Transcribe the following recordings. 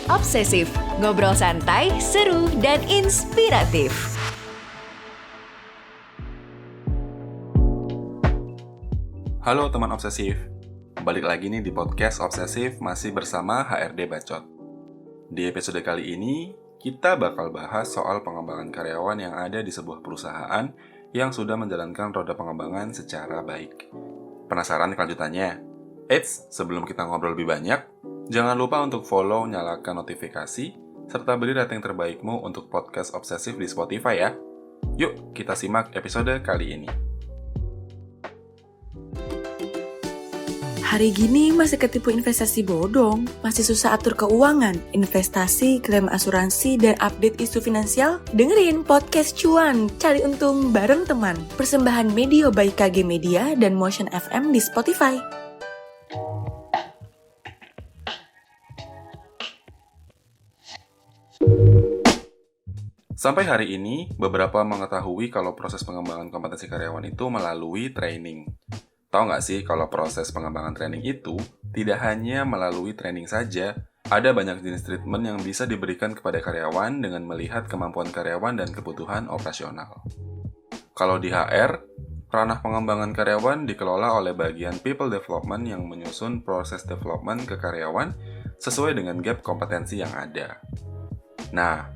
Obsesif, ngobrol santai, seru, dan inspiratif. Halo teman obsesif, balik lagi nih di podcast Obsesif masih bersama HRD Bacot. Di episode kali ini, kita bakal bahas soal pengembangan karyawan yang ada di sebuah perusahaan yang sudah menjalankan roda pengembangan secara baik. Penasaran kelanjutannya? Eits, sebelum kita ngobrol lebih banyak, jangan lupa untuk follow, nyalakan notifikasi, serta beri rating terbaikmu untuk podcast Obsesif di Spotify ya. Yuk, kita simak episode kali ini. Hari gini masih ketipu investasi bodong, masih susah atur keuangan, investasi, klaim asuransi, dan update isu finansial? Dengerin Podcast Cuan, cari untung bareng teman. Persembahan Medio by KG Media dan Motion FM di Spotify. Sampai hari ini, beberapa mengetahui kalau proses pengembangan kompetensi karyawan itu melalui training. Tahu nggak sih kalau proses pengembangan training itu tidak hanya melalui training saja, ada banyak jenis treatment yang bisa diberikan kepada karyawan dengan melihat kemampuan karyawan dan kebutuhan operasional. Kalau di HR, ranah pengembangan karyawan dikelola oleh bagian People Development yang menyusun proses development ke karyawan sesuai dengan gap kompetensi yang ada. Nah,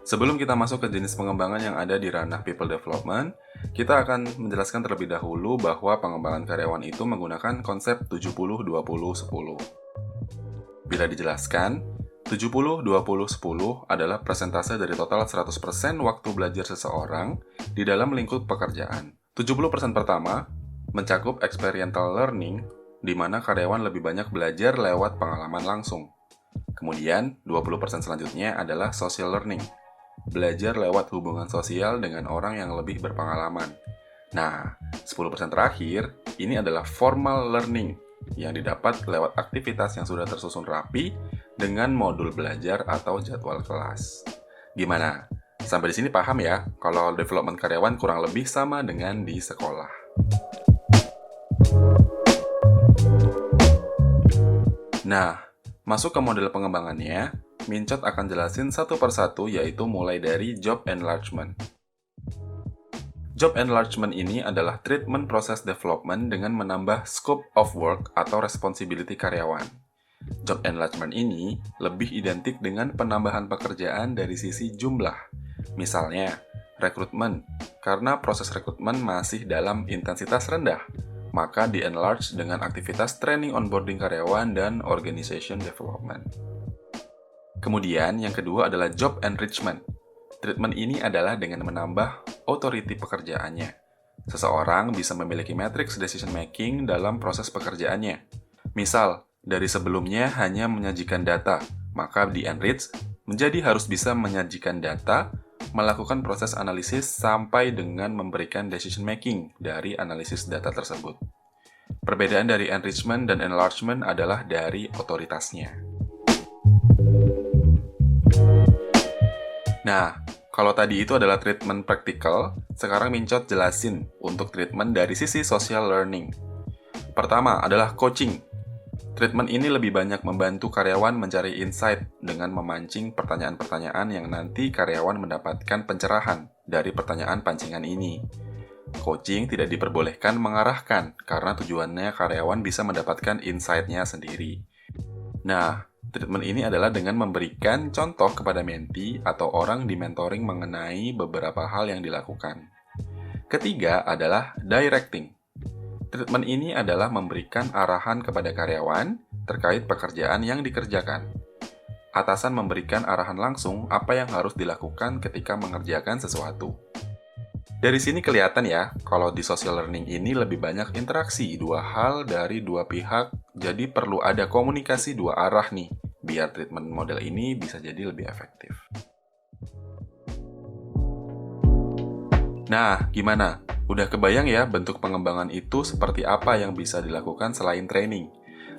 sebelum kita masuk ke jenis pengembangan yang ada di ranah People Development, kita akan menjelaskan terlebih dahulu bahwa pengembangan karyawan itu menggunakan konsep 70-20-10. Bila dijelaskan, 70-20-10 adalah persentase dari total 100% waktu belajar seseorang di dalam lingkup pekerjaan. 70% pertama mencakup experiential learning, di mana karyawan lebih banyak belajar lewat pengalaman langsung. Kemudian, 20% selanjutnya adalah social learning, belajar lewat hubungan sosial dengan orang yang lebih berpengalaman. Nah, 10% terakhir, ini adalah formal learning yang didapat lewat aktivitas yang sudah tersusun rapi dengan modul belajar atau jadwal kelas. Gimana? Sampai di sini paham ya, kalau development karyawan kurang lebih sama dengan di sekolah. Nah, masuk ke model pengembangannya, Mincot akan jelasin satu persatu, yaitu mulai dari job enlargement. Job enlargement ini adalah treatment proses development dengan menambah scope of work atau responsibility karyawan. Job enlargement ini lebih identik dengan penambahan pekerjaan dari sisi jumlah. Misalnya, rekrutmen. Karena proses rekrutmen masih dalam intensitas rendah, maka di-enlarge dengan aktivitas training onboarding karyawan dan organization development. Kemudian, yang kedua adalah job enrichment. Treatment ini adalah dengan menambah authority pekerjaannya. Seseorang bisa memiliki matrix decision making dalam proses pekerjaannya. Misal, dari sebelumnya hanya menyajikan data, maka di-enrich menjadi harus bisa menyajikan data, melakukan proses analisis sampai dengan memberikan decision making dari analisis data tersebut. Perbedaan dari enrichment dan enlargement adalah dari otoritasnya. Nah, kalau tadi itu adalah treatment praktikal, sekarang Mincot jelasin untuk treatment dari sisi social learning. Pertama adalah coaching. Treatment ini lebih banyak membantu karyawan mencari insight dengan memancing pertanyaan-pertanyaan yang nanti karyawan mendapatkan pencerahan dari pertanyaan pancingan ini. Coaching tidak diperbolehkan mengarahkan, karena tujuannya karyawan bisa mendapatkan insight-nya sendiri. Nah, treatment ini adalah dengan memberikan contoh kepada mentee atau orang di mentoring mengenai beberapa hal yang dilakukan. Ketiga adalah directing. Treatment ini adalah memberikan arahan kepada karyawan terkait pekerjaan yang dikerjakan. Atasan memberikan arahan langsung apa yang harus dilakukan ketika mengerjakan sesuatu. Dari sini kelihatan ya, kalau di social learning ini lebih banyak interaksi dua hal dari dua pihak, jadi perlu ada komunikasi dua arah nih, biar treatment model ini bisa jadi lebih efektif. Nah, gimana? Udah kebayang ya bentuk pengembangan itu seperti apa yang bisa dilakukan selain training?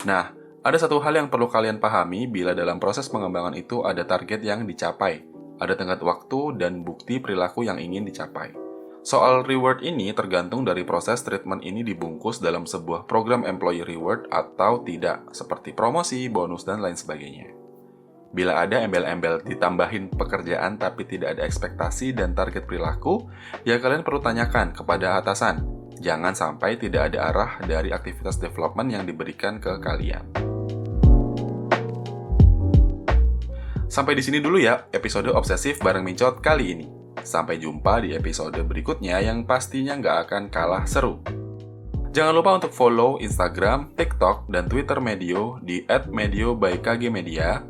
Nah, ada satu hal yang perlu kalian pahami bila dalam proses pengembangan itu ada target yang dicapai, ada tenggat waktu dan bukti perilaku yang ingin dicapai. Soal reward ini tergantung dari proses treatment ini dibungkus dalam sebuah program employee reward atau tidak, seperti promosi, bonus, dan lain sebagainya. Bila ada embel-embel ditambahin pekerjaan tapi tidak ada ekspektasi dan target perilaku, ya kalian perlu tanyakan kepada atasan. Jangan sampai tidak ada arah dari aktivitas development yang diberikan ke kalian. Sampai di sini dulu ya episode obsesif bareng Mincot kali ini. Sampai jumpa di episode berikutnya yang pastinya nggak akan kalah seru. Jangan lupa untuk follow Instagram, TikTok, dan Twitter Medio di @medio_by_kgmedia.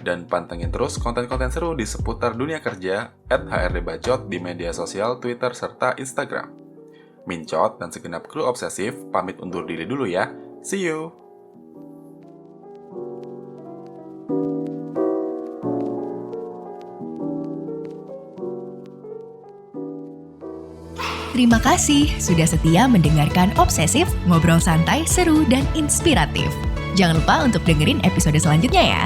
Dan pantengin terus konten-konten seru di seputar dunia kerja @HRDBacot di media sosial Twitter serta Instagram. Mincot dan segenap kru obsesif pamit undur diri dulu ya. See you! Terima kasih sudah setia mendengarkan Obsesif, ngobrol santai, seru, dan inspiratif. Jangan lupa untuk dengerin episode selanjutnya ya.